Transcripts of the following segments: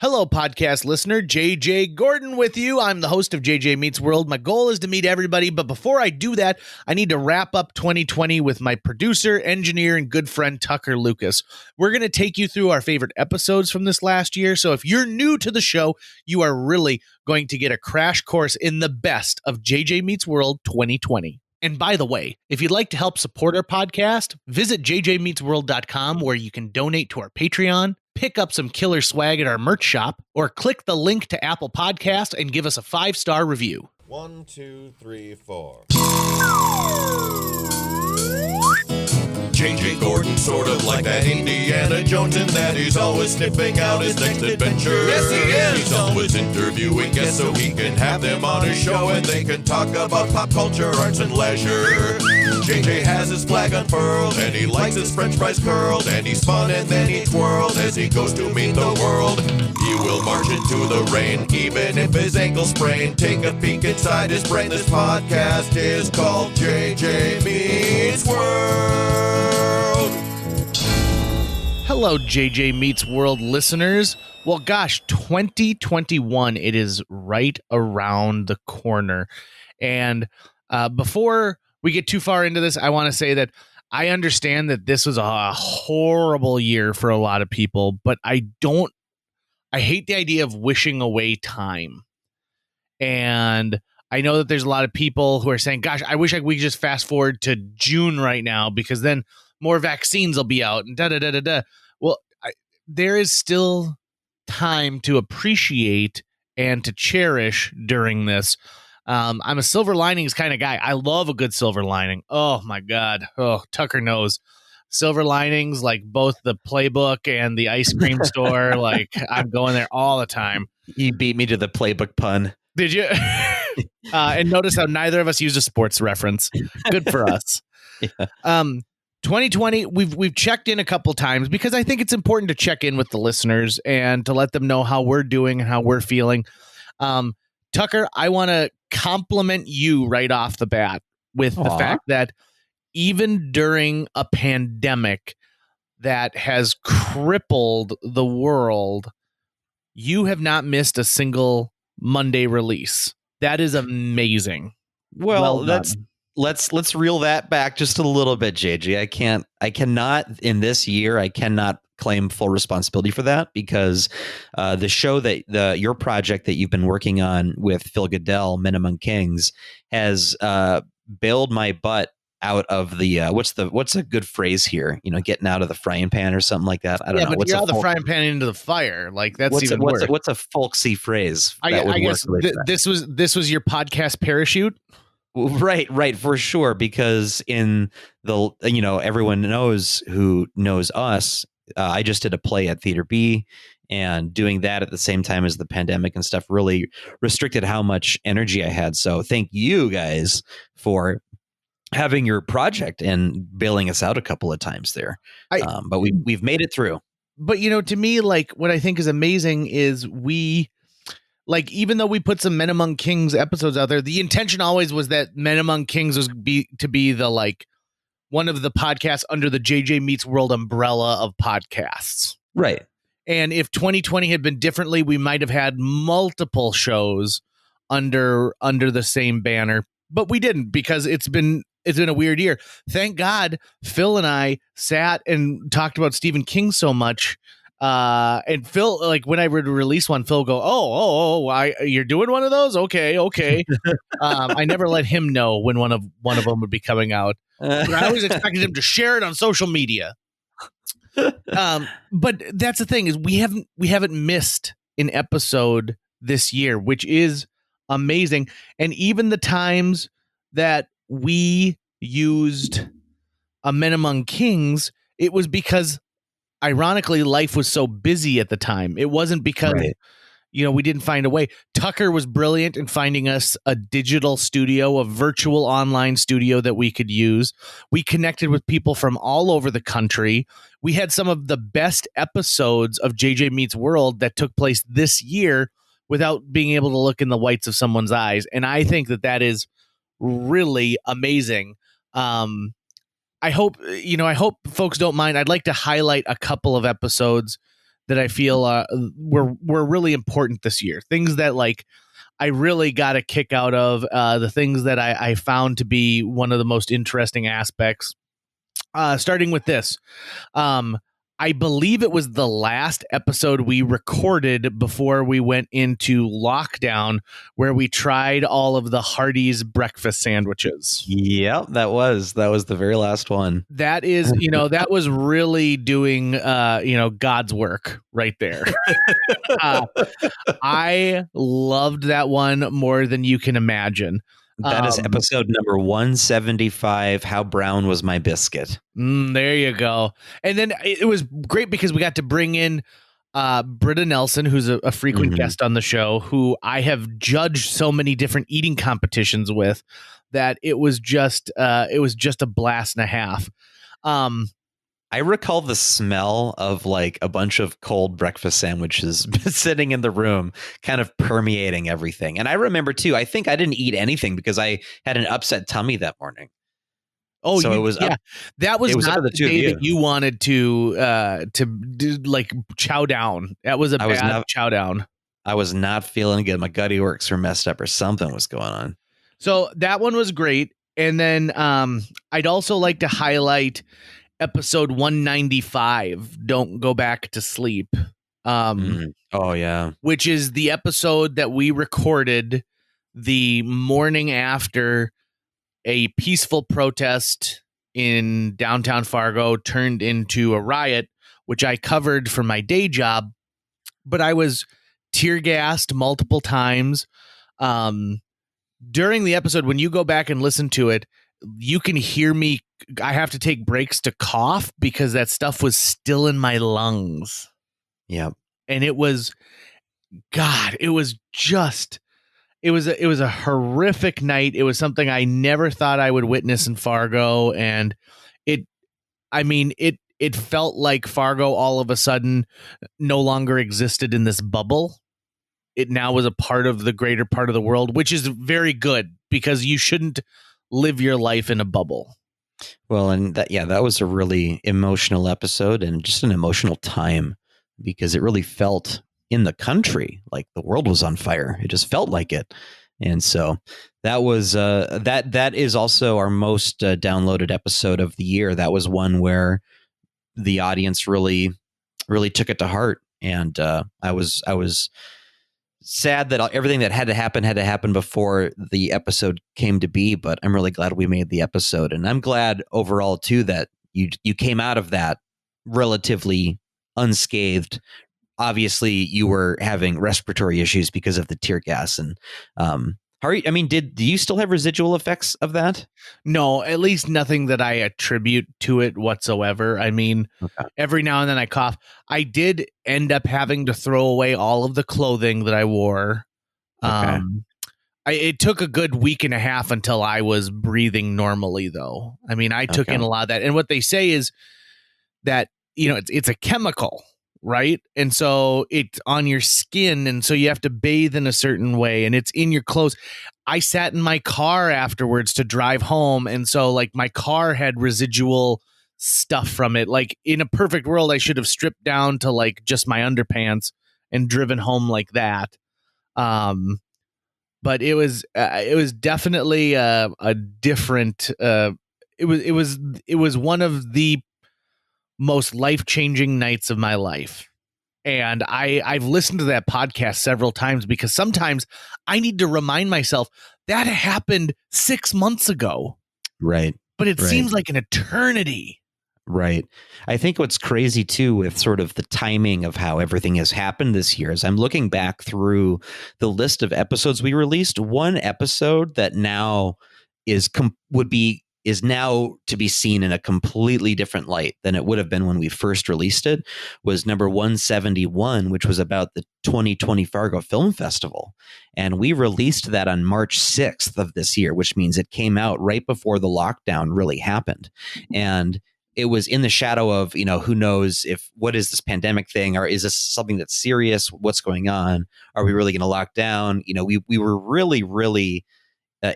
Hello, podcast listener. JJ Gordon with you. I'm the host of JJ Meets World. My goal is to meet everybody, but before I do that, I need to wrap up 2020 with my producer, engineer, and good friend, Tucker Lucas. We're going to take you through our favorite episodes from this last year, so if you're new to the show, you are really going to get a crash course in the best of JJ Meets World 2020. And by the way, if you'd like to help support our podcast, visit jjmeetsworld.com where you can donate to our Patreon, pick up some killer swag at our merch shop, or click the link to Apple Podcast and give us a 5-star review. 1, 2, 3, 4. JJ Gordon, sort of like that Indiana Jones, in that he's always sniffing out his next adventure. Yes, he is. He's always interviewing guests so he can have them on his show and they can talk about pop culture, arts, and leisure. JJ has his flag unfurled and he likes his french fries curled, and he's fun and then he twirls as he goes to meet the world. He will march into the rain even if his ankle sprained. Take a peek inside his brain. This podcast is called JJ Meets World. Hello, JJ Meets World listeners. Well, gosh, 2021, it is right around the corner. And before we get too far into this, I want to say that I understand that this was a horrible year for a lot of people, but I hate the idea of wishing away time. And I know that there's a lot of people who are saying, gosh, I wish we could just fast forward to June right now because then more vaccines will be out and da-da-da-da-da. Well, there is still time to appreciate and to cherish during this. I'm a silver linings kind of guy. I love a good silver lining. Oh, my God. Oh, Tucker knows. Silver linings, like both the Playbook and the ice cream store. Like, I'm going there all the time. You beat me to the Playbook pun. Did you? And notice how neither of us used a sports reference. Good for us. Yeah. 2020, we've checked in a couple times because I think it's important to check in with the listeners and to let them know how we're doing and how we're feeling. Tucker, I want to compliment you right off the bat with the fact that even during a pandemic that has crippled the world, you have not missed a single Monday release. That is amazing. Well let's reel that back just a little bit, JJ. I cannot in this year, I cannot claim full responsibility for that because the show that your project that you've been working on with Phil Goodell, Men Among Kings, has bailed my butt out of the what's a good phrase here? You know, getting out of the frying pan or something like that. I don't know. But you're out of the frying pan into the fire. Like that's even worse. What's a folksy phrase? I guess this was your podcast parachute. Right, for sure. Because in the everyone knows who knows us. I just did a play at Theater B, and doing that at the same time as the pandemic and stuff really restricted how much energy I had. So thank you guys for having your project and bailing us out a couple of times there. But we've made it through. But, to me, like what I think is amazing is even though we put some Men Among Kings episodes out there, the intention always was that Men Among Kings was to be the one of the podcasts under the JJ Meets World umbrella of podcasts. Right. And if 2020 had been differently, we might have had multiple shows under the same banner, but we didn't because it's been a weird year. Thank God Phil and I sat and talked about Stephen King so much. And Phil, when I would release one, Phil go, you're doing one of those? Okay. I never let him know when one of them would be coming out. But I always expected him to share it on social media. But that's the thing is we haven't missed an episode this year, which is amazing. And even the times that we used a Men Among Kings, it was because ironically life was so busy at the time. It wasn't because we didn't find a way. Tucker was brilliant in finding us a digital studio, a virtual online studio that we could use. We connected with people from all over the country. We had some of the best episodes of JJ Meets World that took place this year without being able to look in the whites of someone's eyes. And I think that is really amazing. I hope folks don't mind. I'd like to highlight a couple of episodes that I feel were really important this year. Things that like I really got a kick out of, the things that I found to be one of the most interesting aspects. Starting with this. I believe it was the last episode we recorded before we went into lockdown, where we tried all of the Hardee's breakfast sandwiches. Yep, that was the very last one. That is, that was really doing, God's work right there. I loved that one more than you can imagine. That is episode number 175. How brown was my biscuit? There you go. And then it was great because we got to bring in Britta Nelson, who's a frequent guest on the show, who I have judged so many different eating competitions with that it was just a blast and a half. I recall the smell of like a bunch of cold breakfast sandwiches sitting in the room, kind of permeating everything. And I remember too, I think I didn't eat anything because I had an upset tummy that morning. Oh, so that was not the day that you wanted to do, like chow down. That was a bad chow down. I was not feeling good. My gutty works were messed up or something was going on. So that one was great. And then I'd also like to highlight episode 195, Don't Go Back to Sleep. Oh, yeah. Which is the episode that we recorded the morning after a peaceful protest in downtown Fargo turned into a riot, which I covered for my day job. But I was tear gassed multiple times. During the episode, when you go back and listen to it, you can hear me. I have to take breaks to cough because that stuff was still in my lungs. Yeah. And it was a horrific night. It was something I never thought I would witness in Fargo. And it felt like Fargo all of a sudden no longer existed in this bubble. It now was a part of the greater part of the world, which is very good because you shouldn't live your life in a bubble. Well, and that was a really emotional episode and just an emotional time because it really felt in the country like the world was on fire. It just felt like it. And so that was that is also our most downloaded episode of the year. That was one where the audience really took it to heart. And I was sad that everything that had to happen before the episode came to be, but I'm really glad we made the episode. And I'm glad overall too that you came out of that relatively unscathed. Obviously you were having respiratory issues because of the tear gas. And how are you? I mean, do you still have residual effects of that? No, at least nothing that I attribute to it whatsoever. I mean, Every now and then I cough. I did end up having to throw away all of the clothing that I wore. Okay. It took a good week and a half until I was breathing normally, though. I mean, I took in a lot of that. And what they say is that, it's a chemical, right? And so it's on your skin. And so you have to bathe in a certain way and it's in your clothes. I sat in my car afterwards to drive home. And so like my car had residual stuff from it. Like in a perfect world, I should have stripped down to like just my underpants and driven home like that. But it was definitely a different, it was one of the most life-changing nights of my life. And I've listened to that podcast several times because sometimes I need to remind myself that happened 6 months ago. Right. But it seems like an eternity. Right. I think what's crazy too with sort of the timing of how everything has happened this year is I'm looking back through the list of episodes we released. One episode that now is now to be seen in a completely different light than it would have been when we first released it was number 171, which was about the 2020 Fargo Film Festival. And we released that on March 6th of this year, which means it came out right before the lockdown really happened. And it was in the shadow of, who knows what is this pandemic thing, or is this something that's serious? What's going on? Are we really going to lock down? We were really, really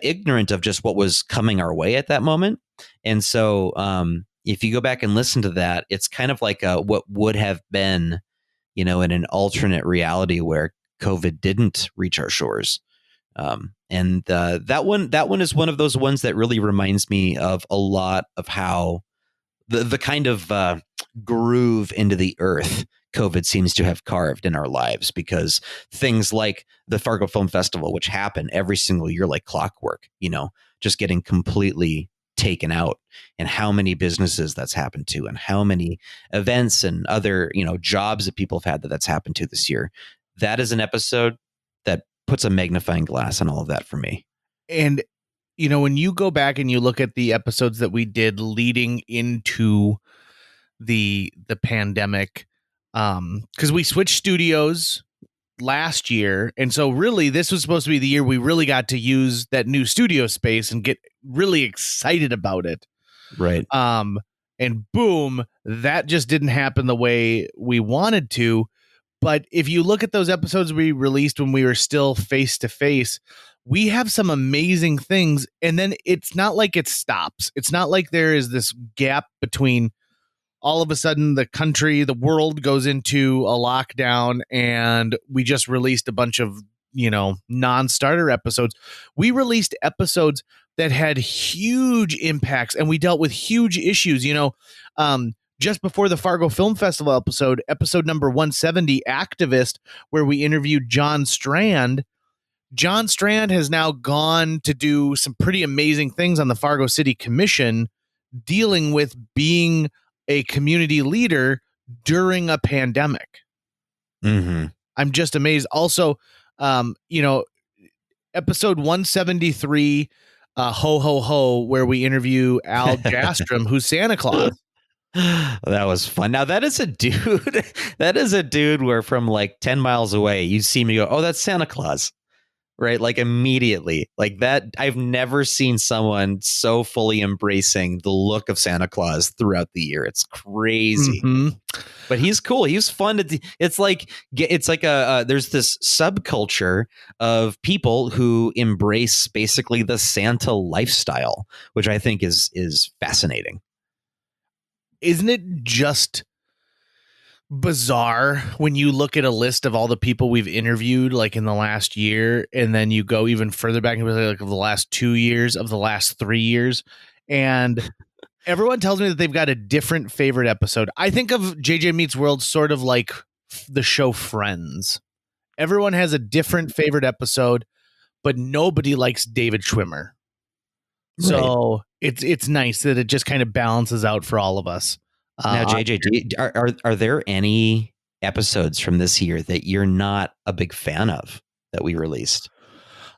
ignorant of just what was coming our way at that moment. And so if you go back and listen to that, it's kind of like what would have been in an alternate reality where COVID didn't reach our shores. And that one is one of those ones that really reminds me of a lot of how the kind of groove into the earth COVID seems to have carved in our lives, because things like the Fargo Film Festival, which happen every single year like clockwork, just getting completely taken out, and how many businesses that's happened to, and how many events and other, jobs that people have had that's happened to this year. That is an episode that puts a magnifying glass on all of that for me. And, when you go back and you look at the episodes that we did leading into the pandemic, because we switched studios last year, and so really this was supposed to be the year we really got to use that new studio space and get really excited about it. Right. And boom, that just didn't happen the way we wanted to. But if you look at those episodes we released when we were still face to face, we have some amazing things. And then it's not like it stops. It's not like there is this gap between all of a sudden the country, the world goes into a lockdown and we just released a bunch of, non-starter episodes. We released episodes that had huge impacts and we dealt with huge issues, just before the Fargo Film Festival episode number 170, Activist, where we interviewed John Strand. John Strand has now gone to do some pretty amazing things on the Fargo City Commission, dealing with being a community leader during a pandemic. Mm-hmm. I'm just amazed. Also, episode 173, Ho Ho Ho, where we interview Al Jastrom, who's Santa Claus. That was fun. Now that is a dude. That is a dude where from like 10 miles away, you see me go, oh, that's Santa Claus. Right. Like immediately like that. I've never seen someone so fully embracing the look of Santa Claus throughout the year. It's crazy. Mm-hmm. But he's cool. He's fun. It's like there's this subculture of people who embrace basically the Santa lifestyle, which I think is fascinating. Isn't it just bizarre when you look at a list of all the people we've interviewed like in the last year, and then you go even further back into like of the last 2 years, of the last 3 years, and everyone tells me that they've got a different favorite episode. I think of JJ Meets World sort of like the show Friends. Everyone has a different favorite episode, but nobody likes David Schwimmer. Right. So it's nice that it just kind of balances out for all of us. Now, JJ, are there any episodes from this year that you're not a big fan of that we released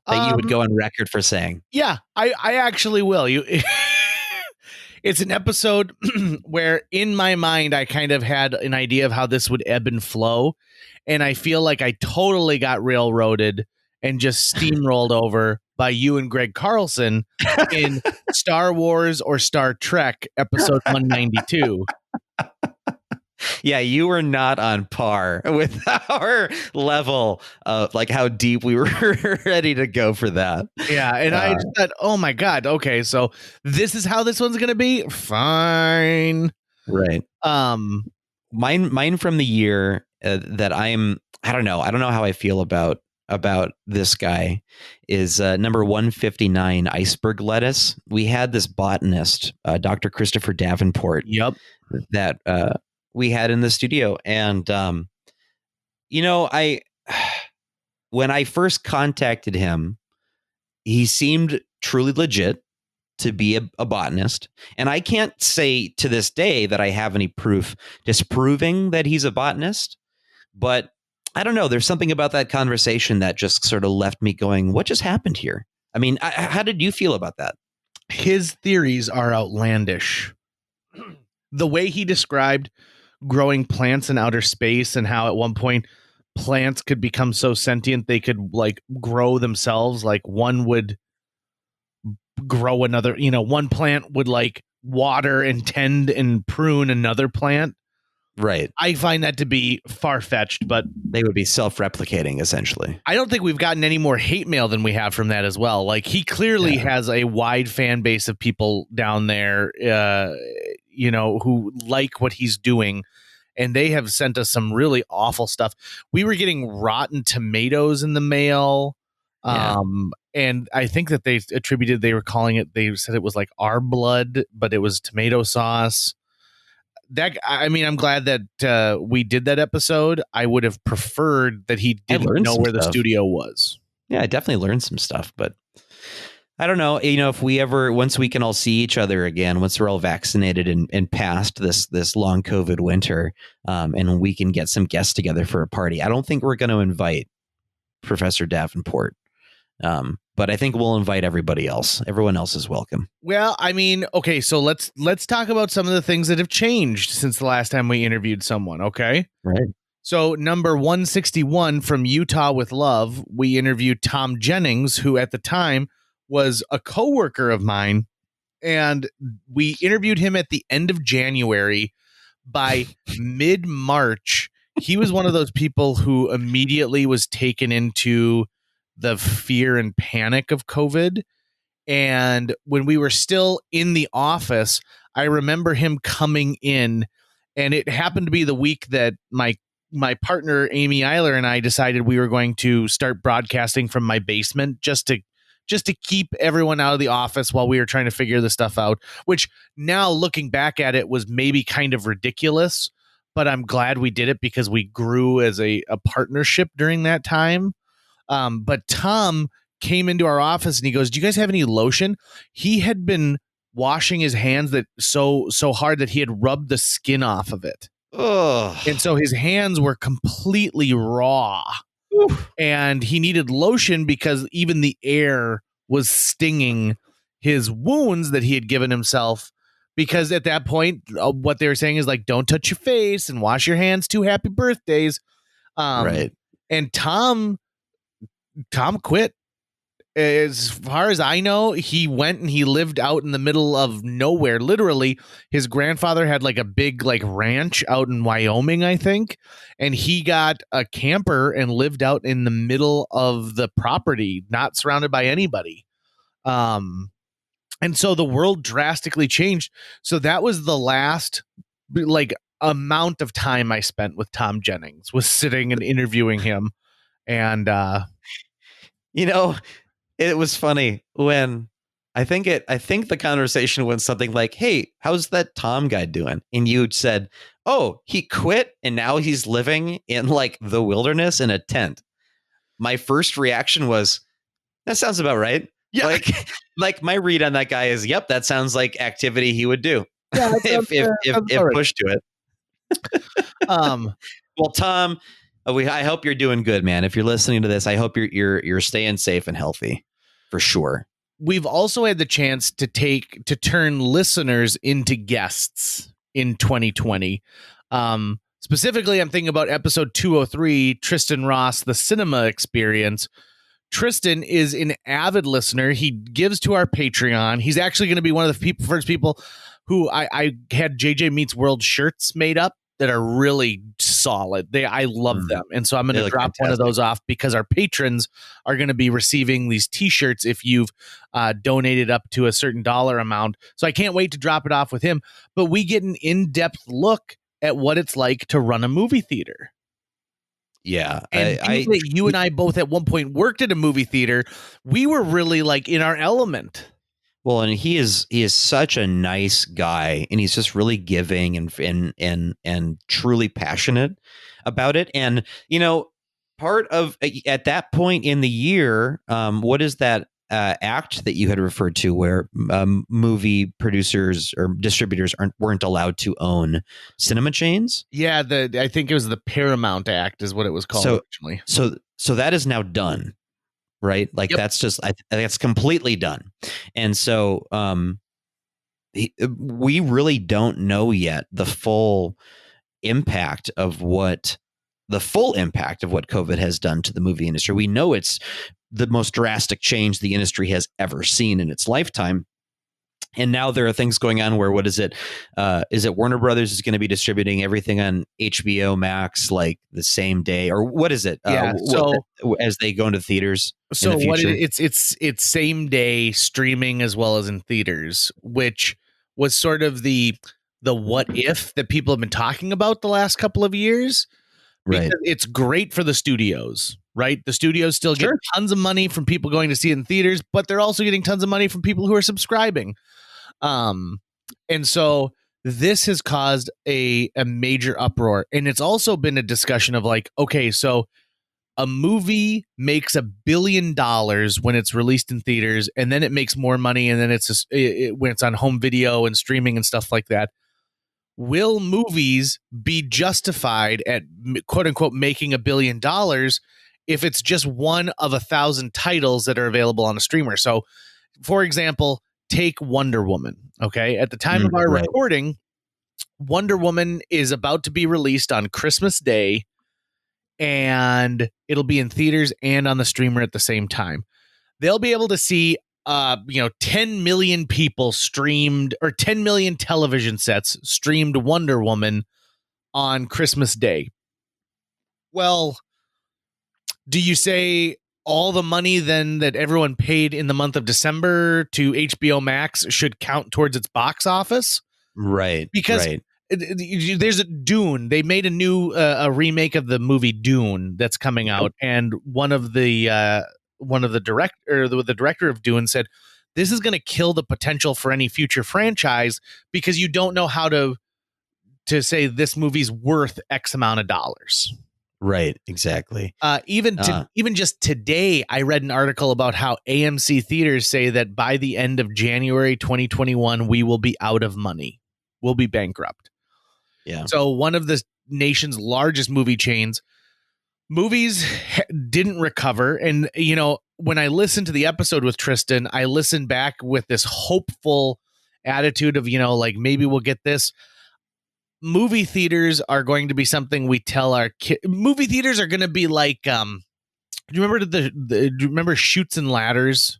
that you would go on record for saying? Yeah, I actually will. It's an episode where in my mind, I kind of had an idea of how this would ebb and flow. And I feel like I totally got railroaded and just steamrolled over by you and Greg Carlson in Star Wars or Star Trek episode 192. Yeah, you were not on par with our level of like how deep we were ready to go for that. Yeah, and I just thought, oh my God, okay, so this is how this one's gonna be? Fine. Right. Mine from the year that I don't know how I feel about this guy is number 159, Iceberg Lettuce. We had this botanist, Dr. Christopher Davenport. Yep. That we had in the studio. And, when I first contacted him, he seemed truly legit to be a botanist. And I can't say to this day that I have any proof disproving that he's a botanist, but I don't know. There's something about that conversation that just sort of left me going, what just happened here? I mean, how did you feel about that? His theories are outlandish. The way he described growing plants in outer space and how at one point plants could become so sentient they could like grow themselves. Like one would grow another, one plant would like water and tend and prune another plant. Right. I find that to be far-fetched, but they would be self-replicating essentially. I don't think we've gotten any more hate mail than we have from that as well. Like he clearly has a wide fan base of people down there, who like what he's doing. and they have sent us some really awful stuff. We were getting rotten tomatoes in the mail. Yeah. And I think that they were calling it, they said it was like our blood, but it was tomato sauce. I'm glad that we did that episode. I would have preferred that he didn't know where the studio was. Yeah, I definitely learned some stuff, but I don't know. If we ever, once we can all see each other again, once we're all vaccinated and past this long COVID winter, and we can get some guests together for a party, I don't think we're going to invite Professor Davenport. But I think we'll invite everybody else. Everyone else is welcome. Well, okay, so let's talk about some of the things that have changed since the last time we interviewed someone, okay? Right. So number 161 from Utah with Love, we interviewed Tom Jennings, who at the time was a coworker of mine, and we interviewed him at the end of January. By mid-March, he was one of those people who immediately was taken into the fear and panic of COVID. And when we were still in the office, I remember him coming in, and it happened to be the week that my partner Amy Eiler and I decided we were going to start broadcasting from my basement just to keep everyone out of the office while we were trying to figure this stuff out, which now looking back at it was maybe kind of ridiculous, but I'm glad we did it because we grew as a partnership during that time. But Tom came into our office and he goes, "Do you guys have any lotion?" He had been washing his hands so hard that he had rubbed the skin off of it. Ugh. And so his hands were completely raw. Oof. And he needed lotion because even the air was stinging his wounds that he had given himself. Because at that point, what they were saying is like, don't touch your face and wash your hands. 2 happy birthdays. Right. And Tom quit. As far as I know, he went and he lived out in the middle of nowhere. Literally, his grandfather had like a big like ranch out in Wyoming, I think, and he got a camper and lived out in the middle of the property, not surrounded by anybody. And so the world drastically changed. So that was the last like amount of time I spent with Tom Jennings, was sitting and interviewing him. And it was funny when I think the conversation went something like, "Hey, how's that Tom guy doing?" And you said, "Oh, he quit and now he's living in like the wilderness in a tent." My first reaction was, that sounds about right. Yeah. Like my read on that guy is, yep, that sounds like activity he would do. Yeah, if pushed to it. Well, Tom, I hope you're doing good, man. If you're listening to this, I hope you're staying safe and healthy, for sure. We've also had the chance to turn listeners into guests in 2020. Specifically, I'm thinking about episode 203, Tristan Ross, the cinema experience. Tristan is an avid listener. He gives to our Patreon. He's actually going to be one of the first people who I had JJ Meets World shirts made up that are really solid. I love them. And so I'm going to drop one of those off because our patrons are going to be receiving these t-shirts if you've donated up to a certain dollar amount. So I can't wait to drop it off with him. But we get an in-depth look at what it's like to run a movie theater. Yeah. And you and I both at one point worked at a movie theater. We were really like in our element. Well, and he is such a nice guy, and he's just really giving and truly passionate about it. And part of at that point in the year, what is that act that you had referred to where movie producers or distributors weren't allowed to own cinema chains? Yeah, I think it was the Paramount Act is what it was called originally. So that is now done. Right. Like that's just that's completely done. And so we really don't know yet the full impact of what COVID has done to the movie industry. We know it's the most drastic change the industry has ever seen in its lifetime. And now there are things going on where, what is it? Is it Warner Brothers is going to be distributing everything on HBO Max like the same day, or what is it? Yeah. As they go into theaters. So in the future? It's same day streaming as well as in theaters, which was sort of the the what if that people have been talking about the last couple of years. Right. Because it's great for the studios, right? The studios still get tons of money from people going to see it in theaters, but they're also getting tons of money from people who are subscribing. And so this has caused a major uproar. And it's also been a discussion of like, okay, so a movie makes $1 billion when it's released in theaters, and then it makes more money, and then when it's on home video and streaming and stuff like that. Will movies be justified at quote unquote making $1 billion if it's just one of 1,000 titles that are available on a streamer? So, for example, take Wonder Woman. Okay, at the time of our recording, Wonder Woman is about to be released on Christmas Day, and it'll be in theaters and on the streamer at the same time. They'll be able to see 10 million people streamed, or 10 million television sets streamed Wonder Woman on Christmas Day. Well, do you say all the money then that everyone paid in the month of December to HBO Max should count towards its box office? Right. Because there's a Dune. They made a new a remake of the movie Dune that's coming out, and the director of Dune said this is going to kill the potential for any future franchise because you don't know how to say this movie's worth X amount of dollars. Right, exactly. Even just today, I read an article about how AMC theaters say that by the end of January 2021, we will be out of money. We'll be bankrupt. Yeah. So one of the nation's largest movie chains, movies didn't recover. And, when I listened to the episode with Tristan, I listened back with this hopeful attitude of, like maybe we'll get this. Movie theaters are going to be something we tell our kids. Movie theaters are going to be like, do you remember do you remember Chutes and Ladders?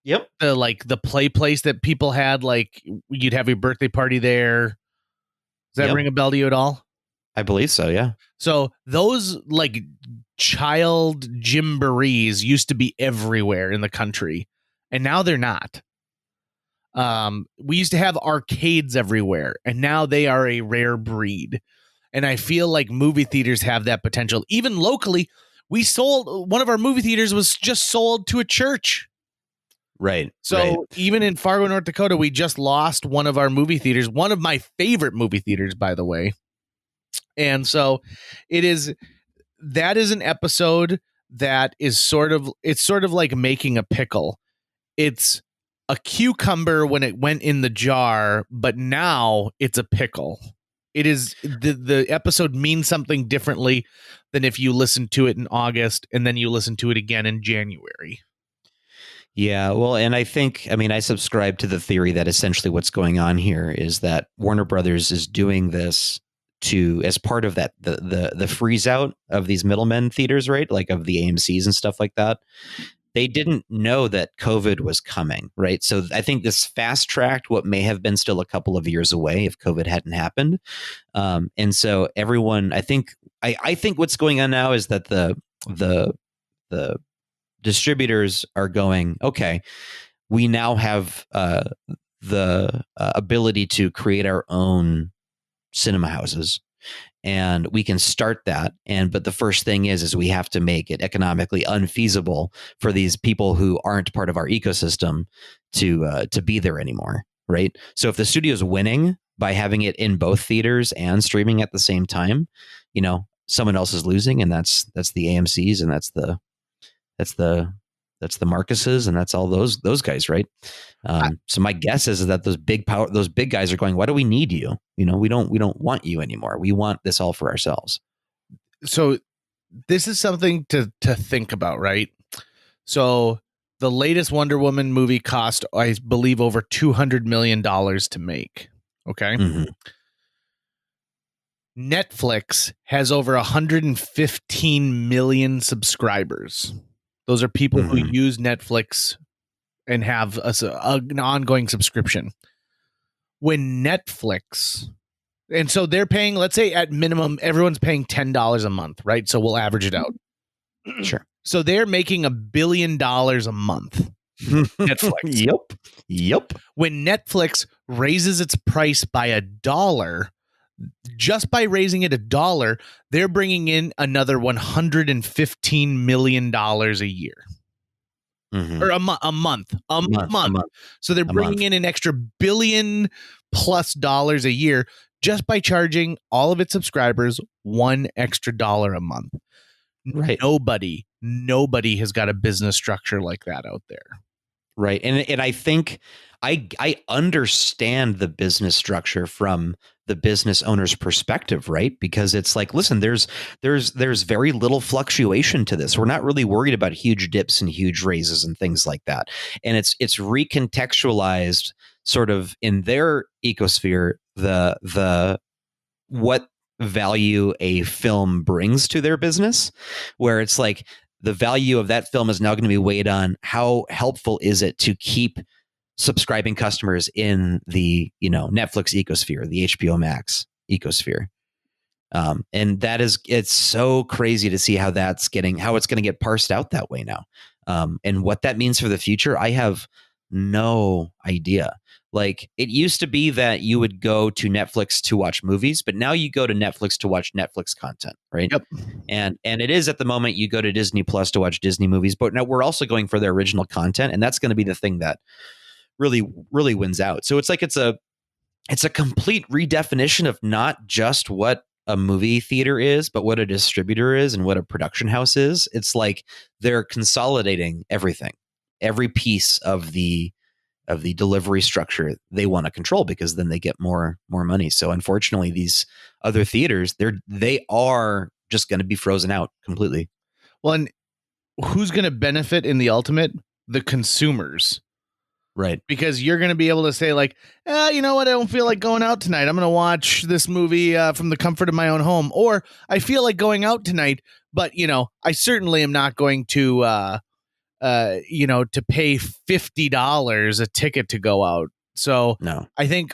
Yep. The play place that people had, like you'd have your birthday party there. Does that ring a bell to you at all? I believe so, yeah. So those like child gymborees used to be everywhere in the country, and now they're not. We used to have arcades everywhere, and now they are a rare breed. And I feel like movie theaters have that potential. Even locally, one of our movie theaters was just sold to a church. Right. So even in Fargo, North Dakota, we just lost one of our movie theaters, one of my favorite movie theaters, by the way. And so that is an episode that is sort of like making a pickle. It's a cucumber when it went in the jar, but now it's a pickle. It is the episode means something differently than if you listen to it in August and then you listen to it again in January. Yeah, well, and I subscribe to the theory that essentially what's going on here is that Warner Brothers is doing this as part of that the freeze out of these middlemen theaters, right? Like of the AMCs and stuff like that. They didn't know that COVID was coming, right? So I think this fast tracked what may have been still a couple of years away if COVID hadn't happened. And so everyone, I think what's going on now is that the distributors are going, okay, we now have the ability to create our own cinema houses, and we can start that. But the first thing is we have to make it economically unfeasible for these people who aren't part of our ecosystem to be there anymore, right? So if the studio's winning by having it in both theaters and streaming at the same time, someone else is losing, and that's the AMCs, and that's the Marcuses, and that's all those guys, right? So my guess is that those big guys are going, why do we need you? We don't want you anymore. We want this all for ourselves. So this is something to think about, right? So the latest Wonder Woman movie cost, I believe, over $200 million to make. Okay. Mm-hmm. Netflix has over 115 million subscribers. Those are people who use Netflix and have an ongoing subscription. When Netflix, and so they're paying, let's say at minimum, everyone's paying $10 a month, right? So we'll average it out. Sure. So they're making $1 billion a month. Netflix. Yep. When Netflix raises its price by $1, just by raising it $1, they're bringing in another $115 million a year. Mm-hmm. Or a month. So they're bringing in an extra $1 billion+ a year just by charging all of its subscribers $1 extra a month. Right. Nobody has got a business structure like that out there. Right. And I think I understand the business structure from the business owner's perspective, right? Because it's like, listen, there's very little fluctuation to this. We're not really worried about huge dips and huge raises and things like that. And it's recontextualized sort of in their ecosphere, the what value a film brings to their business, where it's like, the value of that film is now going to be weighed on how helpful is it to keep subscribing customers in the, Netflix ecosphere, the HBO Max ecosphere. And it's so crazy to see how it's going to get parsed out that way now. And what that means for the future, I have no idea. Like, it used to be that you would go to Netflix to watch movies, but now you go to Netflix to watch Netflix content, right? Yep. And it is at the moment you go to Disney Plus to watch Disney movies, but now we're also going for their original content, and that's going to be the thing that really, really wins out. So it's like it's a complete redefinition of not just what a movie theater is, but what a distributor is and what a production house is. It's like they're consolidating everything, every piece of the delivery structure they want to control, because then they get more money. So unfortunately, these other theaters, they are just going to be frozen out completely. Well, and who's going to benefit in the ultimate? The consumers. Right. Because you're going to be able to say, like, you know what? I don't feel like going out tonight. I'm going to watch this movie from the comfort of my own home. Or I feel like going out tonight, but, I certainly am not going to, to pay $50 a ticket to go out. So no, I think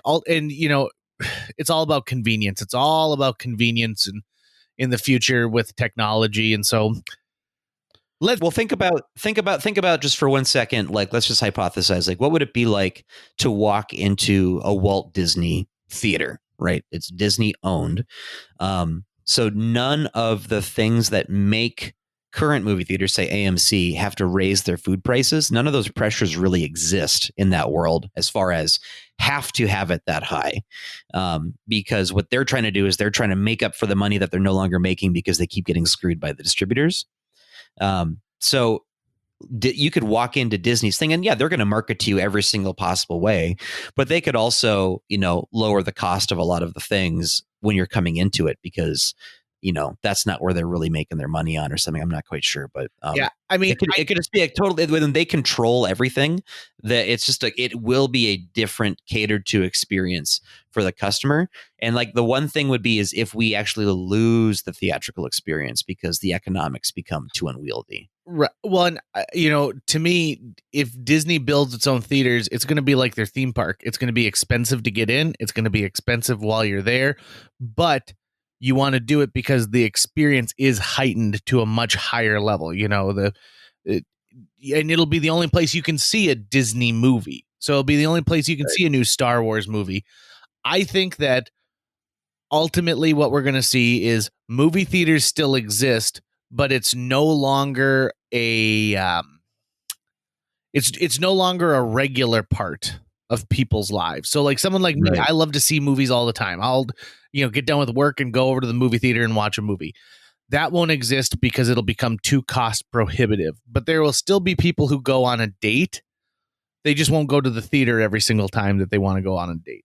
it's all about convenience. It's all about convenience and in the future with technology. And so think about just for 1 second, like, let's just hypothesize, like, what would it be like to walk into a Walt Disney theater, right? It's Disney owned. So none of the things that make current movie theaters, say AMC, have to raise their food prices. None of those pressures really exist in that world as far as have to have it that high. Because what they're trying to do is they're trying to make up for the money that they're no longer making because they keep getting screwed by the distributors. So you could walk into Disney's thing and they're going to market to you every single possible way, but they could also, lower the cost of a lot of the things when you're coming into it, because, that's not where they're really making their money on or something. I'm not quite sure, but I mean, it could just be a totally, when they control everything, that it's just it will be a different catered to experience for the customer. And like, the one thing would be is if we actually lose the theatrical experience because the economics become too unwieldy. Right. Well, and to me, if Disney builds its own theaters, it's going to be like their theme park. It's going to be expensive to get in. It's going to be expensive while you're there, but you want to do it because the experience is heightened to a much higher level. And it'll be the only place you can see a Disney movie. So it'll be the only place you can see a new Star Wars movie. I think that ultimately what we're going to see is movie theaters still exist, but it's no longer it's no longer a regular part of people's lives. So like someone like me, I love to see movies all the time. I'll, get done with work and go over to the movie theater and watch a movie. That won't exist because it'll become too cost prohibitive, but there will still be people who go on a date. They just won't go to the theater every single time that they want to go on a date.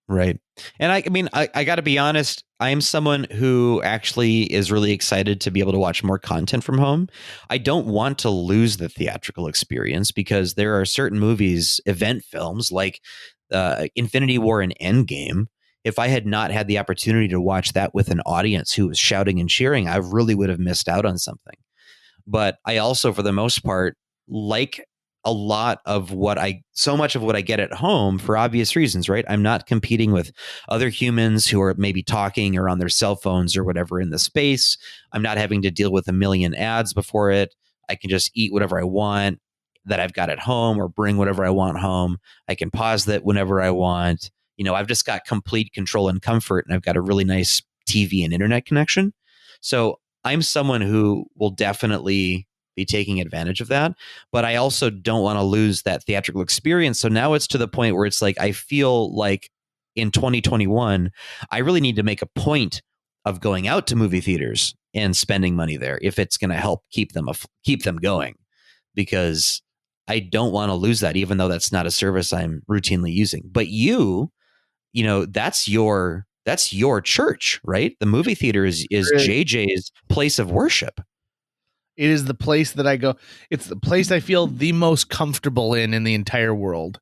Right. And I mean, I got to be honest, I am someone who actually is really excited to be able to watch more content from home. I don't want to lose the theatrical experience, because there are certain movies, event films like Infinity War and Endgame. If I had not had the opportunity to watch that with an audience who was shouting and cheering, I really would have missed out on something. But I also, for the most part, like a lot of so much of what I get at home, for obvious reasons, right? I'm not competing with other humans who are maybe talking or on their cell phones or whatever in the space. I'm not having to deal with a million ads before it. I can just eat whatever I want. that I've got at home, or bring whatever I want home. I can pause that whenever I want. I've just got complete control and comfort, and I've got a really nice TV and internet connection. So I'm someone who will definitely be taking advantage of that, but I also don't want to lose that theatrical experience. So now it's to the point where it's like, I feel like in 2021, I really need to make a point of going out to movie theaters and spending money there if it's going to help keep them going, because I don't want to lose that, even though that's not a service I'm routinely using. But that's your church, right? The movie theater is JJ's place of worship. It is the place that I go. It's the place I feel the most comfortable in the entire world.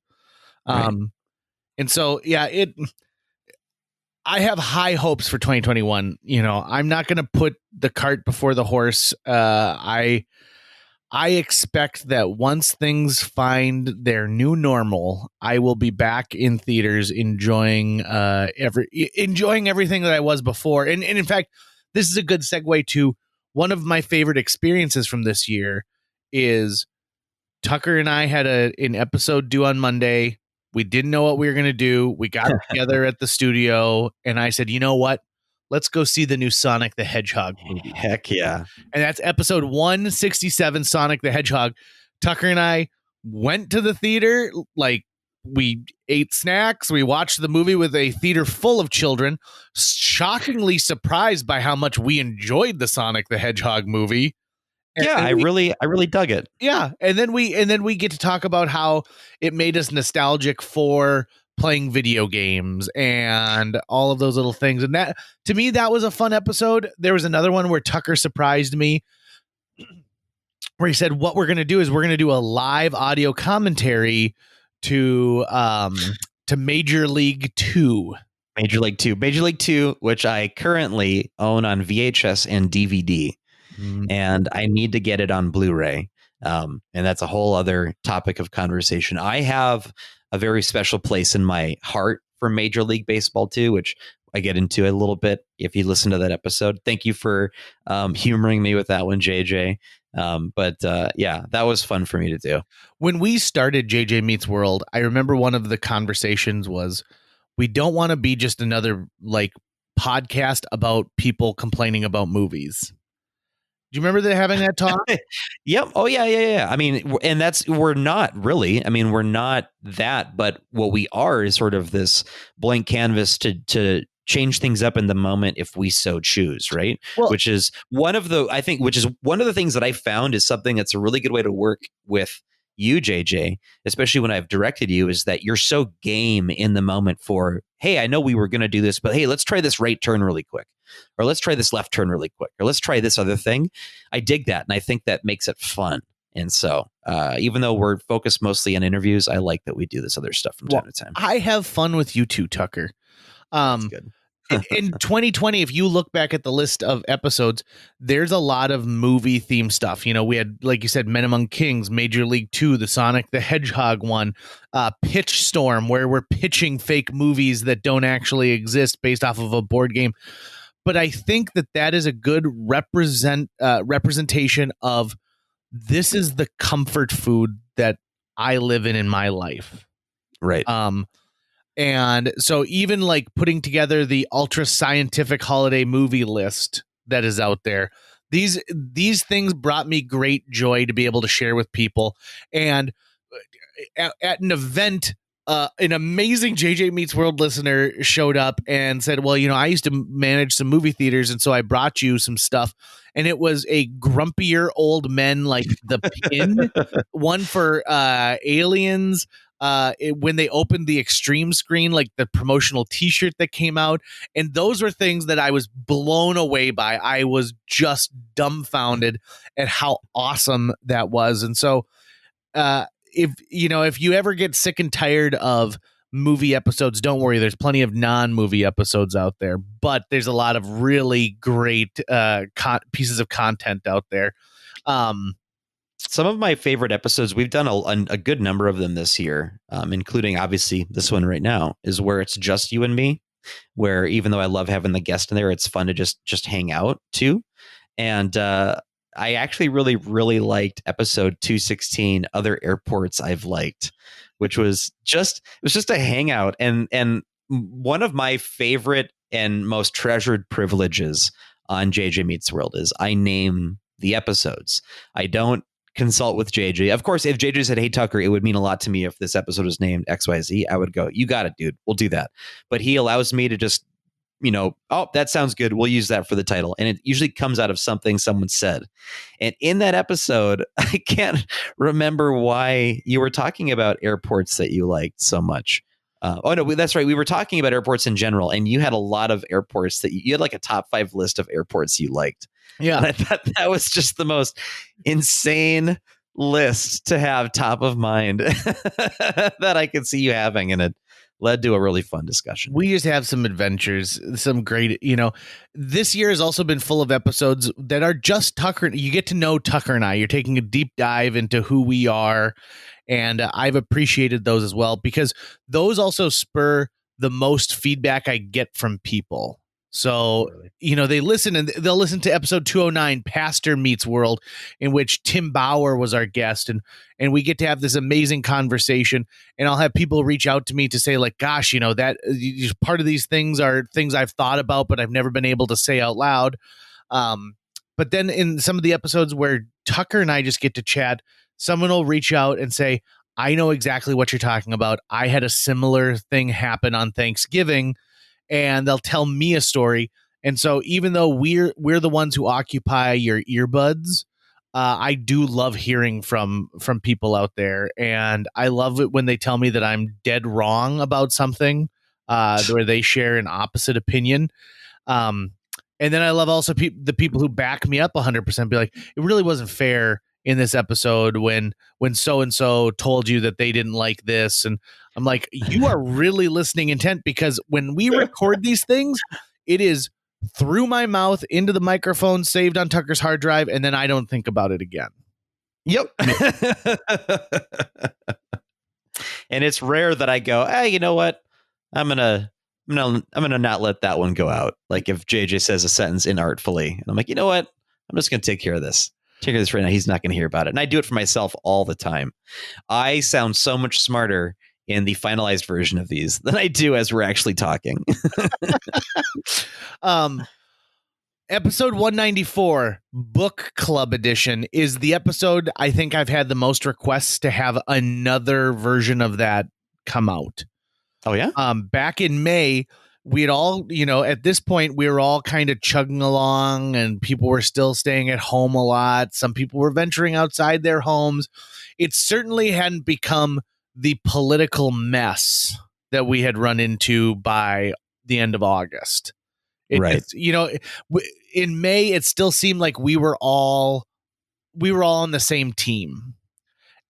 Right. And so, I have high hopes for 2021. I'm not going to put the cart before the horse. I expect that once things find their new normal, I will be back in theaters enjoying everything that I was before. And in fact, this is a good segue to one of my favorite experiences from this year. Is Tucker and I had an episode due on Monday. We didn't know what we were going to do. We got together at the studio, and I said, you know what? Let's go see the new Sonic the Hedgehog movie. Heck yeah. And that's episode 167, Sonic the Hedgehog. Tucker and I went to the theater. Like, we ate snacks. We watched the movie with a theater full of children, shockingly surprised by how much we enjoyed the Sonic the Hedgehog movie. And I really dug it. Yeah. And then we get to talk about how it made us nostalgic for playing video games and all of those little things. And that, to me, that was a fun episode. There was another one where Tucker surprised me, where he said, what we're going to do is we're going to do a live audio commentary to Major League 2. Major League 2, which I currently own on VHS and DVD. And I need to get it on Blu-ray. And that's a whole other topic of conversation. I have a very special place in my heart for Major League Baseball 2, which I get into a little bit if you listen to that episode. Thank you for humoring me with that one, JJ. But that was fun for me to do. When we started JJ Meets World, I remember one of the conversations was, we don't want to be just another podcast about people complaining about movies. Do you remember having that talk? Yep. Oh, yeah. I mean, and we're not really. I mean, we're not that. But what we are is sort of this blank canvas to change things up in the moment if we so choose. Right. Well, which is one of the things that I found is something that's a really good way to work with you, JJ, especially when I've directed you, is that you're so game in the moment for, hey, I know we were going to do this, but hey, let's try this right turn really quick, or let's try this left turn really quick, or let's try this other thing. I dig that. And I think that makes it fun. And so even though we're focused mostly on interviews, I like that we do this other stuff from time to time. I have fun with you too, Tucker. That's good. In 2020, if you look back at the list of episodes, there's a lot of movie theme stuff. We had, like you said, Men Among Kings, Major League 2, the Sonic the Hedgehog one, Pitch Storm, where we're pitching fake movies that don't actually exist based off of a board game. But I think that is a good representation of, this is the comfort food that I live in my life. Right. And so even putting together the ultra scientific holiday movie list that is out there, these things brought me great joy to be able to share with people. And at an event, an amazing JJ Meets World listener showed up and said, well, I used to manage some movie theaters, and so I brought you some stuff. And it was a grumpier old men, like the Pin, one for Aliens. When they opened the Extreme screen, like the promotional t-shirt that came out. And those were things that I was blown away by. I was just dumbfounded at how awesome that was. And so if you ever get sick and tired of movie episodes, don't worry, there's plenty of non-movie episodes out there, but there's a lot of really great pieces of content out there. Some of my favorite episodes, we've done a good number of them this year, including obviously this one right now, is where it's just you and me, where even though I love having the guest in there, it's fun to just hang out too. And I actually really liked episode 216, Other Airports I've Liked, which was just a hangout, and one of my favorite and most treasured privileges on JJ Meets World is I name the episodes. I don't consult with JJ. Of course, if JJ said, "Hey Tucker," it would mean a lot to me if this episode was named XYZ. I would go, "You got it, dude. We'll do that." But he allows me to just, oh, that sounds good. We'll use that for the title. And it usually comes out of something someone said. And in that episode, I can't remember why you were talking about airports that you liked so much. Oh, no, that's right. We were talking about airports in general, and you had a lot of airports that you had like a top 5 list of airports you liked. Yeah. And I thought that was just the most insane list to have top of mind that I could see you having. And it led to a really fun discussion. We just have some adventures, some great, this year has also been full of episodes that are just Tucker. You get to know Tucker and I. You're taking a deep dive into who we are. And I've appreciated those as well, because those also spur the most feedback I get from people. So, they listen, and they'll listen to episode 209, Pastor Meets World, in which Tim Bauer was our guest. And we get to have this amazing conversation. And I'll have people reach out to me to say, like, gosh, that part of these things are things I've thought about, but I've never been able to say out loud. But then in some of the episodes where Tucker and I just get to chat, someone will reach out and say, I know exactly what you're talking about. I had a similar thing happen on Thanksgiving, and they'll tell me a story. And so even though we're the ones who occupy your earbuds, I do love hearing from people out there. And I love it when they tell me that I'm dead wrong about something, where they share an opposite opinion. And then I love also the people who back me up 100%, be like, it really wasn't fair in this episode when so-and-so told you that they didn't like this. And I'm like, you are really listening intent, because when we record these things, it is through my mouth into the microphone, saved on Tucker's hard drive, and then I don't think about it again. Yep. And it's rare that I go, hey, you know what? I'm gonna not let that one go out. Like if JJ says a sentence inartfully, and I'm like, you know what? I'm just gonna take care of this. Take care of this right now. He's not gonna hear about it. And I do it for myself all the time. I sound so much smarter in the finalized version of these than I do as we're actually talking. Episode 194, Book Club Edition, is the episode I think I've had the most requests to have another version of that come out. Oh, yeah? Back in May, we'd all, at this point, we were all kind of chugging along, and people were still staying at home a lot. Some people were venturing outside their homes. It certainly hadn't become the political mess that we had run into by the end of August. Right. In May, it still seemed like we were all on the same team.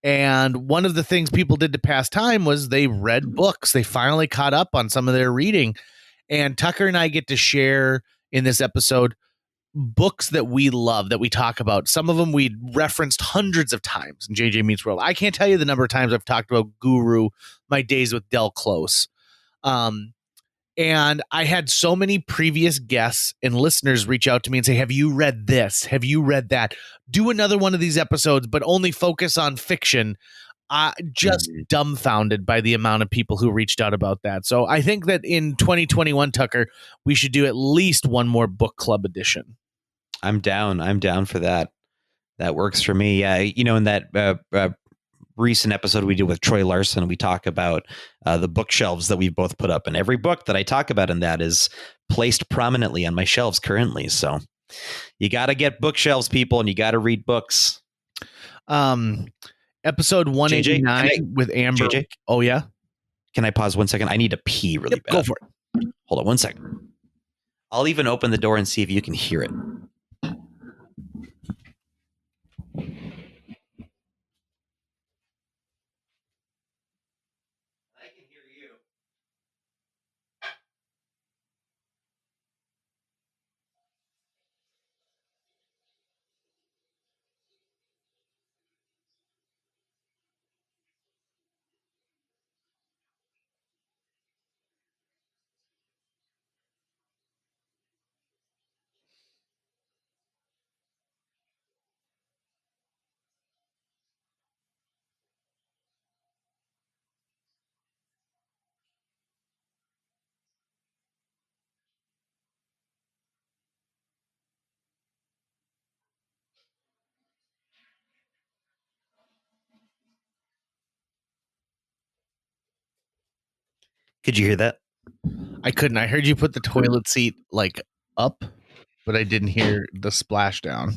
And one of the things people did to pass time was they read books. They finally caught up on some of their reading. And Tucker and I get to share in this episode books that we love, that we talk about. Some of them we referenced hundreds of times in JJ Meets World. I can't tell you the number of times I've talked about Guru, My Days with Del Close. And I had so many previous guests and listeners reach out to me and say, have you read this? Have you read that? Do another one of these episodes, but only focus on fiction. Just dumbfounded by the amount of people who reached out about that. So I think that in 2021, Tucker, we should do at least one more book club edition. I'm down for that. That works for me. Yeah. In that recent episode we did with Troy Larson, we talk about the bookshelves that we've both put up, and every book that I talk about in that is placed prominently on my shelves currently. So you got to get bookshelves, people, and you got to read books. Episode 189 with Amber. JJ? Oh, yeah? Can I pause 1 second? I need to pee really bad. Go for it. Hold on 1 second. I'll even open the door and see if you can hear it. Could you hear that? I couldn't. I heard you put the toilet seat like up, but I didn't hear the splashdown.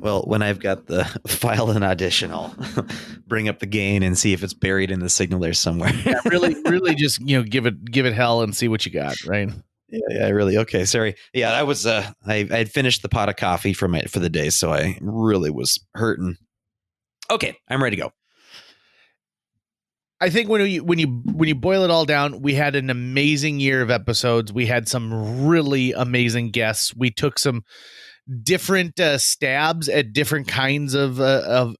Well, when I've got the file in Audition, I'll bring up the gain and see if it's buried in the signal there somewhere. Yeah, really just, give it hell and see what you got, right? Yeah, really. Okay, sorry. Yeah, that was I had finished the pot of coffee for the day, so I really was hurting. Okay, I'm ready to go. I think when you boil it all down, we had an amazing year of episodes. We had some really amazing guests. We took some different stabs at different kinds of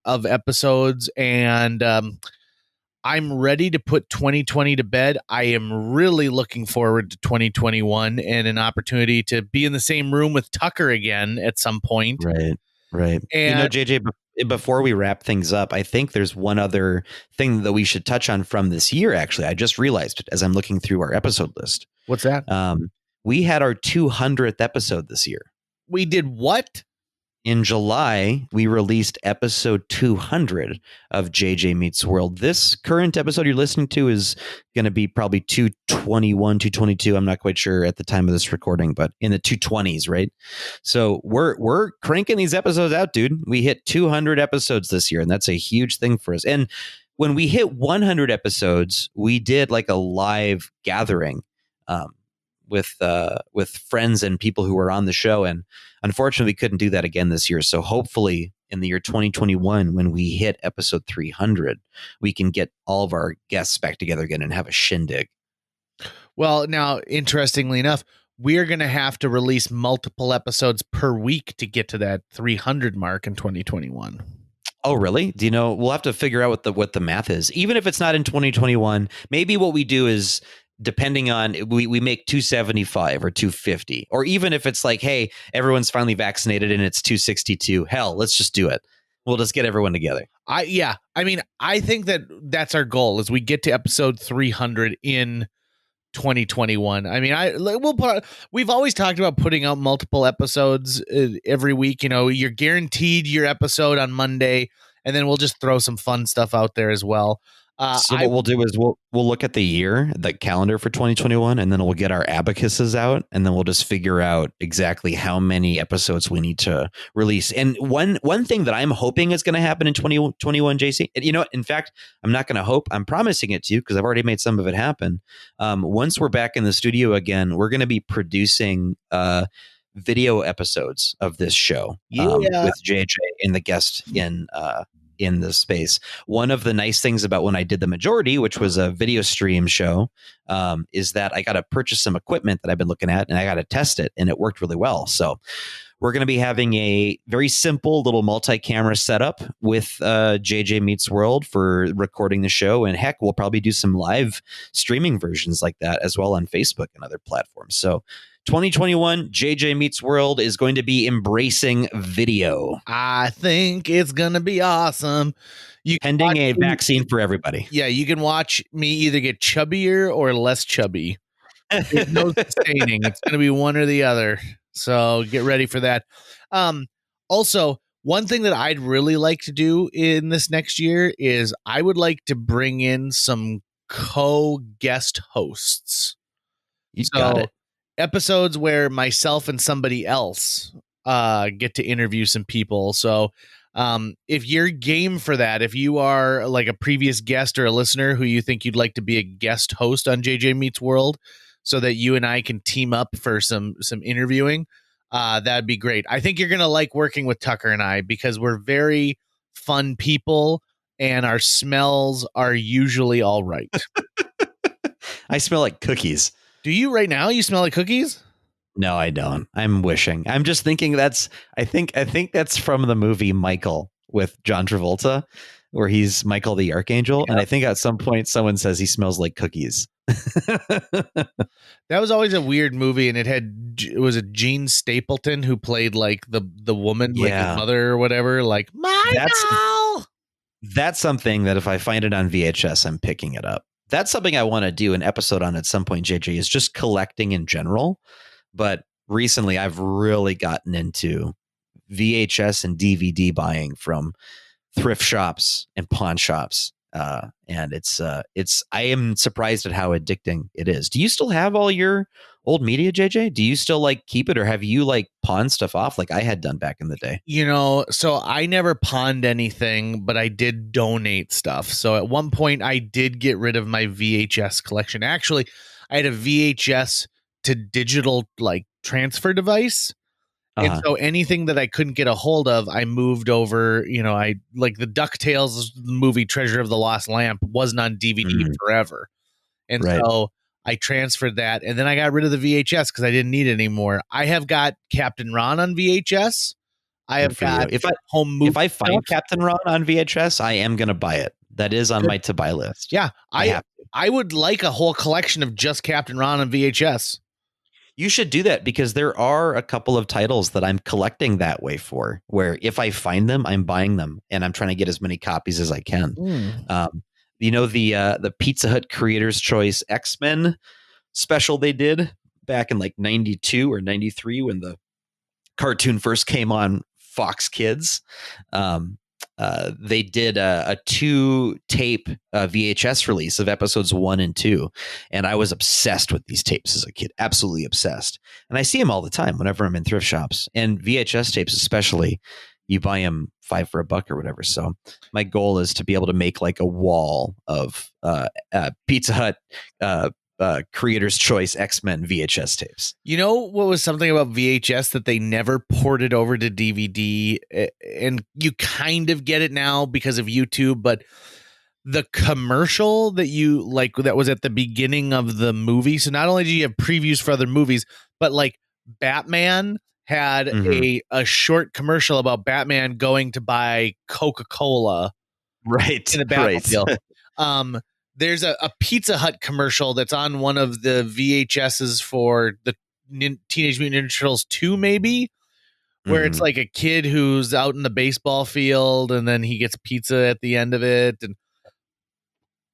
episodes, and I'm ready to put 2020 to bed. I am really looking forward to 2021 and an opportunity to be in the same room with Tucker again at some point. Right. And JJ, before we wrap things up, I think there's one other thing that we should touch on from this year. Actually, I just realized it as I'm looking through our episode list. what's that? We had our 200th episode this year. We did what? In July, we released episode 200 of JJ Meets World. This current episode you're listening to is going to be probably 221, 222. I'm not quite sure at the time of this recording, but in the 220s, right? So we're cranking these episodes out, dude. We hit 200 episodes this year, and that's a huge thing for us. And when we hit 100 episodes, we did like a live gathering with friends and people who were on the show. And unfortunately, we couldn't do that again this year. So hopefully in the year 2021, when we hit episode 300, we can get all of our guests back together again and have a shindig. Well, now, interestingly enough, we're going to have to release multiple episodes per week to get to that 300 mark in 2021. Oh, really? Do you know? We'll have to figure out what the math is. Even if it's not in 2021, maybe what we do is, depending on, we make 275 or 250, or even if it's like, hey, everyone's finally vaccinated and it's 262, hell, let's just do it. We'll just get everyone together. I think that's our goal, is we get to episode 300 in 2021. I mean, we've always talked about putting out multiple episodes every week. You're guaranteed your episode on Monday, and then we'll just throw some fun stuff out there as well. So what we'll do is we'll look at the calendar for 2021, and then we'll get our abacuses out, and then we'll just figure out exactly how many episodes we need to release. And one thing that I'm hoping is going to happen in 2021, JC, in fact, I'm not going to hope, I'm promising it to you because I've already made some of it happen. Once we're back in the studio again, we're going to be producing video episodes of this show with JJ and the guest in the space. One of the nice things about when I did the majority, which was a video stream show, is that I got to purchase some equipment that I've been looking at, and I got to test it, and it worked really well. So we're going to be having a very simple little multi-camera setup with JJ Meets World for recording the show. And heck, we'll probably do some live streaming versions like that as well on Facebook and other platforms. So 2021, JJ Meets World is going to be embracing video. I think it's going to be awesome. Pending a vaccine for everybody. Yeah, you can watch me either get chubbier or less chubby. There's no sustaining. It's going to be one or the other. So get ready for that. Also, one thing that I'd really like to do in this next year is I would like to bring in some co-guest hosts. You got it. Episodes where myself and somebody else get to interview some people. So if you're game for that, if you are like a previous guest or a listener who you think you'd like to be a guest host on JJ Meets World so that you and I can team up for some interviewing, that'd be great. I think you're going to like working with Tucker and I because we're very fun people and our smells are usually all right. I smell like cookies. Do you right now? You smell like cookies? No, I don't. I'm wishing. I'm just thinking I think that's from the movie Michael with John Travolta, where he's Michael the Archangel. Yep. And I think at some point someone says he smells like cookies. That was always a weird movie. And it was a Gene Stapleton who played like the woman, like his mother or whatever. Like, Michael! That's something that if I find it on VHS, I'm picking it up. That's something I want to do an episode on at some point, JJ, is just collecting in general. But recently I've really gotten into VHS and DVD buying from thrift shops and pawn shops. And I am surprised at how addicting it is. Do you still have all your old media, JJ? Do you still like keep it, or have you like pawned stuff off like I had done back in the day? So I never pawned anything, but I did donate stuff. So at one point I did get rid of my VHS collection. Actually, I had a VHS to digital like transfer device. And so anything that I couldn't get a hold of, I moved over. I like the DuckTales movie Treasure of the Lost Lamp wasn't on DVD forever. And so I transferred that, and then I got rid of the VHS because I didn't need it anymore. I have got Captain Ron on VHS. I have got home movie. If I find Captain Ron on VHS, I am going to buy it. That is on my to buy list. Yeah, I would like a whole collection of just Captain Ron on VHS. You should do that, because there are a couple of titles that I'm collecting that way for, where if I find them, I'm buying them, and I'm trying to get as many copies as I can. The Pizza Hut Creator's Choice X-Men special they did back in like 92 or 93 when the cartoon first came on Fox Kids. They did a 2-tape VHS release of episodes 1 and 2. And I was obsessed with these tapes as a kid, absolutely obsessed. And I see them all the time whenever I'm in thrift shops, and VHS tapes, especially, you buy them $5 for $1 or whatever. So my goal is to be able to make like a wall of Pizza Hut Creator's Choice X-Men VHS tapes. You know what was something about VHS that they never ported over to DVD, and you kind of get it now because of YouTube, but the commercial that you like that was at the beginning of the movie. So not only do you have previews for other movies, but like Batman had a short commercial about Batman going to buy Coca-Cola in the Batmobile. There's a Pizza Hut commercial that's on one of the VHSs for the Teenage Mutant Ninja Turtles 2, maybe, where it's like a kid who's out in the baseball field and then he gets pizza at the end of it. And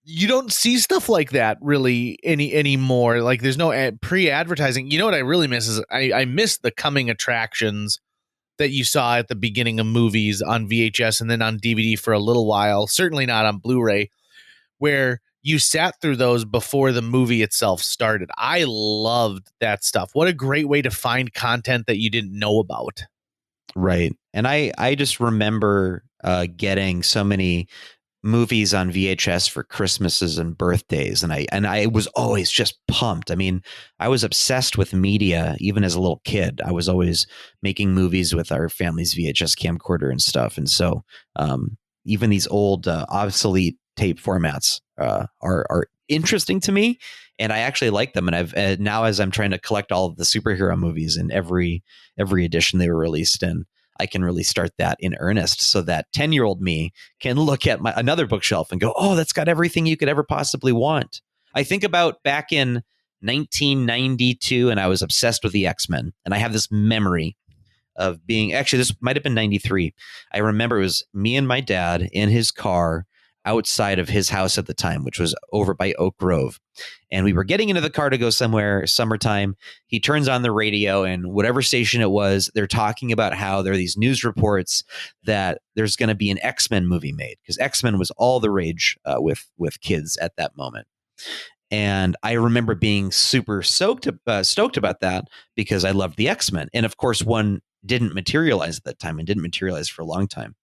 you don't see stuff like that really anymore. Like there's no pre-advertising. You know what I really miss is I miss the coming attractions that you saw at the beginning of movies on VHS and then on DVD for a little while. Certainly not on Blu-ray, where you sat through those before the movie itself started. I loved that stuff. What a great way to find content that you didn't know about. Right. And I just remember getting so many movies on VHS for Christmases and birthdays. And I was always just pumped. I mean, I was obsessed with media, even as a little kid. I was always making movies with our family's VHS camcorder and stuff. And so even these old obsolete tape formats are interesting to me, and I actually like them. And I've now, as I'm trying to collect all of the superhero movies in every edition they were released in, I can really start that in earnest, so that 10-year-old me can look at another bookshelf and go, oh, that's got everything you could ever possibly want. I think about back in 1992, and I was obsessed with the X-Men, and I have this memory of being, actually, this might have been 93. I remember it was me and my dad in his car outside of his house at the time, which was over by Oak Grove. And we were getting into the car to go somewhere, summertime. He turns on the radio, and whatever station it was, they're talking about how there are these news reports that there's going to be an X-Men movie made, because X-Men was all the rage with kids at that moment. And I remember being super stoked about that, because I loved the X-Men. And of course, one didn't materialize at that time, and didn't materialize for a long time.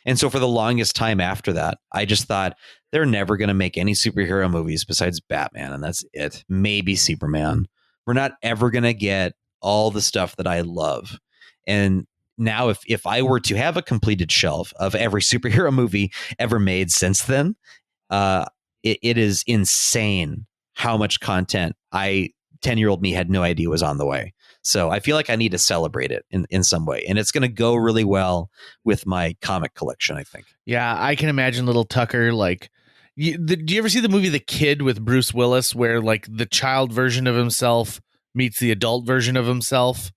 And so for the longest time after that, I just thought they're never going to make any superhero movies besides Batman, and that's it. Maybe Superman. We're not ever going to get all the stuff that I love. And now if I were to have a completed shelf of every superhero movie ever made since then, it is insane how much content 10-year-old me had no idea was on the way. So I feel like I need to celebrate it in some way. And it's going to go really well with my comic collection, I think. Yeah, I can imagine little Tucker. Like, do you ever see the movie The Kid with Bruce Willis, where like the child version of himself meets the adult version of himself?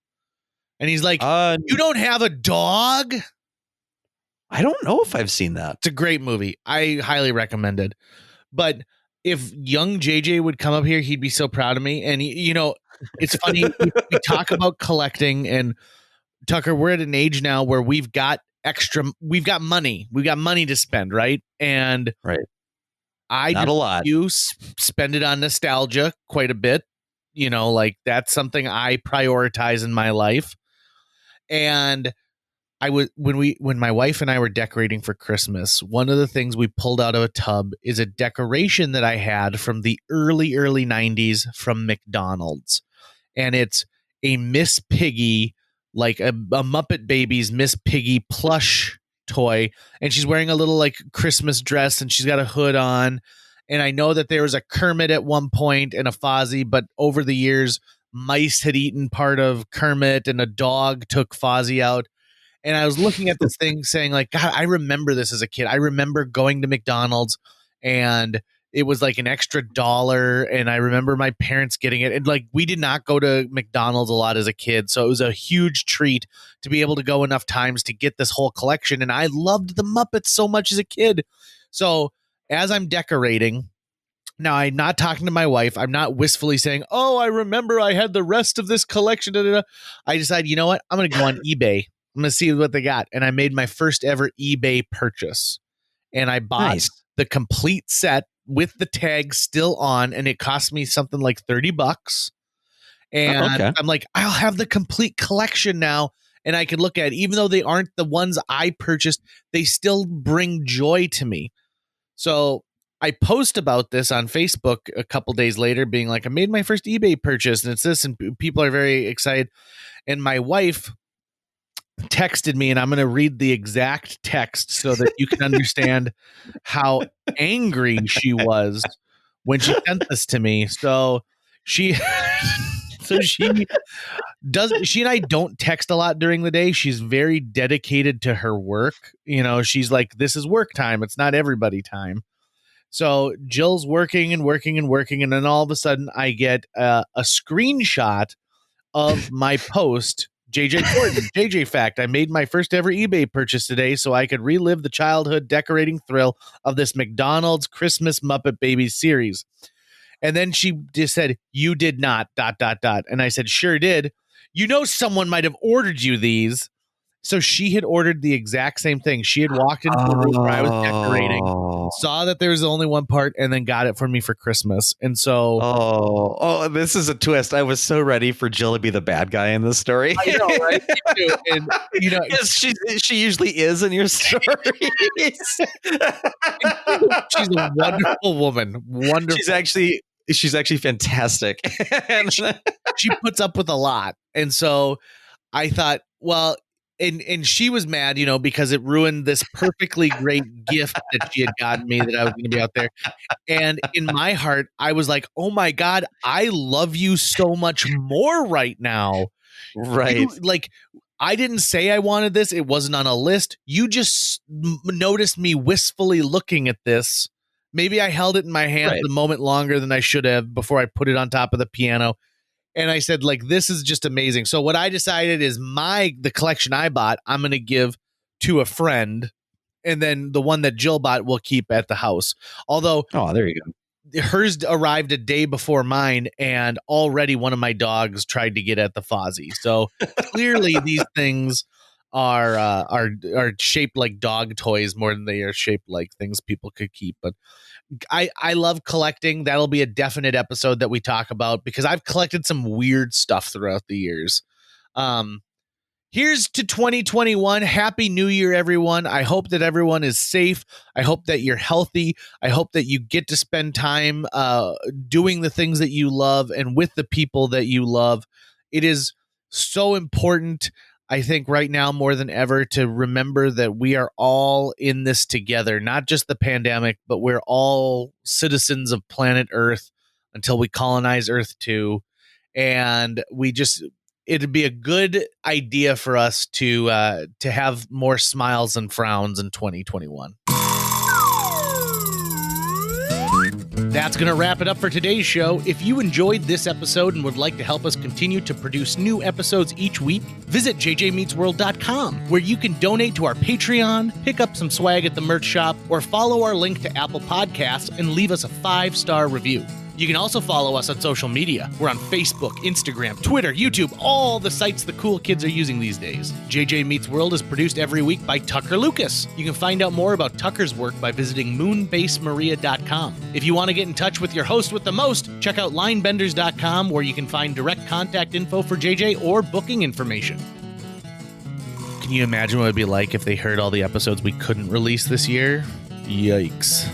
And he's like, you don't have a dog? I don't know if I've seen that. It's a great movie. I highly recommend it. But if young JJ would come up here, he'd be so proud of me. And, it's funny. we talk about collecting, and Tucker, we're at an age now where we've got money. We've got money to spend, right? And right. Not a lot. You spend it on nostalgia quite a bit. You know, like that's something I prioritize in my life. And when my wife and I were decorating for Christmas, one of the things we pulled out of a tub is a decoration that I had from the early 90s from McDonald's. And it's a Miss Piggy, like a Muppet Babies Miss Piggy plush toy. And she's wearing a little like Christmas dress and she's got a hood on. And I know that there was a Kermit at one point and a Fozzie, but over the years, mice had eaten part of Kermit and a dog took Fozzie out. And I was looking at this thing saying like, God, I remember this as a kid. I remember going to McDonald's and it was like an extra $1. And I remember my parents getting it. And like, we did not go to McDonald's a lot as a kid. So it was a huge treat to be able to go enough times to get this whole collection. And I loved the Muppets so much as a kid. So as I'm decorating, now I'm not talking to my wife. I'm not wistfully saying, oh, I remember I had the rest of this collection. Da, da, da. I decide, you know what? I'm going to go on eBay. I'm going to see what they got. And I made my first ever eBay purchase. And I bought the complete set with the tag still on. And it cost me something like $30. And I'm like, I'll have the complete collection now. And I can look at it. Even though they aren't the ones I purchased, they still bring joy to me. So I post about this on Facebook a couple days later being like, I made my first eBay purchase and it's this. And people are very excited. And my wife texted me, and I'm going to read the exact text so that you can understand how angry she was when she sent this to me. So she and I don't text a lot during the day. She's very dedicated to her work. You know, she's like, this is work time. It's not everybody time. So Jill's working. And then all of a sudden I get a screenshot of my post. JJ fact, I made my first ever eBay purchase today so I could relive the childhood decorating thrill of this McDonald's Christmas Muppet Babies series. And then she just said, you did not, ... And I said, sure did. You know, someone might have ordered you these. So she had ordered the exact same thing. She had walked into the room where I was decorating, saw that there was only one part, and then got it for me for Christmas. And so, this is a twist. I was so ready for Jill to be the bad guy in this story. I know, right? Me too. And you know, because she usually is in your stories. She's a wonderful woman. Wonderful. She's actually fantastic. she puts up with a lot, and so I thought, well. And she was mad, you know, because it ruined this perfectly great gift that she had gotten me that I was going to be out there. And in my heart, I was like, oh my God, I love you so much more right now. Right. I didn't say I wanted this. It wasn't on a list. You just noticed me wistfully looking at this. Maybe I held it in my hands a moment longer than I should have before I put it on top of the piano. And I said, like, this is just amazing. So what I decided is the collection I bought, I'm going to give to a friend. And then the one that Jill bought we'll keep at the house. Although, there you go. Hers arrived a day before mine. And already one of my dogs tried to get at the Fozzie. So clearly these things are shaped like dog toys more than they are shaped like things people could keep. But I love collecting. That'll be a definite episode that we talk about because I've collected some weird stuff throughout the years. Here's to 2021. Happy New Year, everyone. I hope that everyone is safe. I hope that you're healthy. I hope that you get to spend time doing the things that you love and with the people that you love. It is so important, I think, right now more than ever to remember that we are all in this together, not just the pandemic, but we're all citizens of planet Earth until we colonize Earth too. And it'd be a good idea for us to have more smiles than frowns in 2021. That's going to wrap it up for today's show. If you enjoyed this episode and would like to help us continue to produce new episodes each week, visit jjmeetsworld.com, where you can donate to our Patreon, pick up some swag at the merch shop, or follow our link to Apple Podcasts and leave us a 5-star review. You can also follow us on social media. We're on Facebook, Instagram, Twitter, YouTube, all the sites the cool kids are using these days. JJ Meets World is produced every week by Tucker Lucas. You can find out more about Tucker's work by visiting moonbasemaria.com. If you want to get in touch with your host with the most, check out linebenders.com, where you can find direct contact info for JJ or booking information. Can you imagine what it'd be like if they heard all the episodes we couldn't release this year? Yikes.